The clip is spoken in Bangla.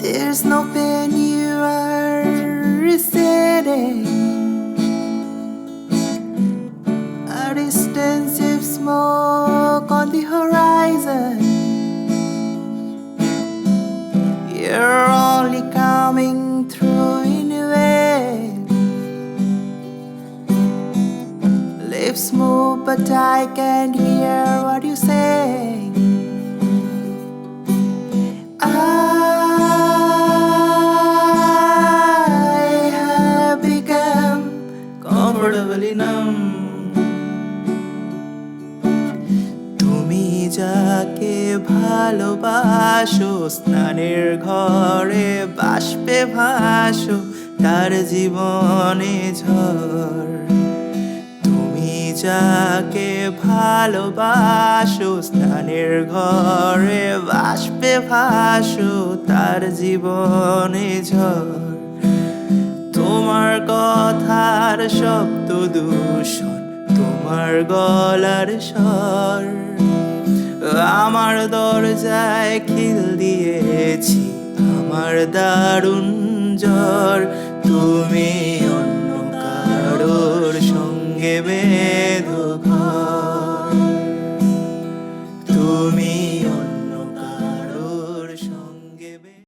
There's no pain you are receding. A distant of smoke on the horizon. You're only coming through in a way. Lips move, but I can't hear what you say. I have become comfortably numb. তুমি যাকে ভালোবাসো, স্নানের ঘরে বাষ্পে ভাসো, তার জীবনে ঝড়। তুমি যাকে ভালোবাসো, স্নানের ঘরে বাষ্পে ভাসো, তার জীবনে ঝড়। তোমার কথার শব্দ দূষণ, তোমার গলার স্বর আমার দরজায় খিল দিয়েছি, আমার দারুণ জ্বর। তুমি অন্য কারোর সঙ্গে বেঁধো।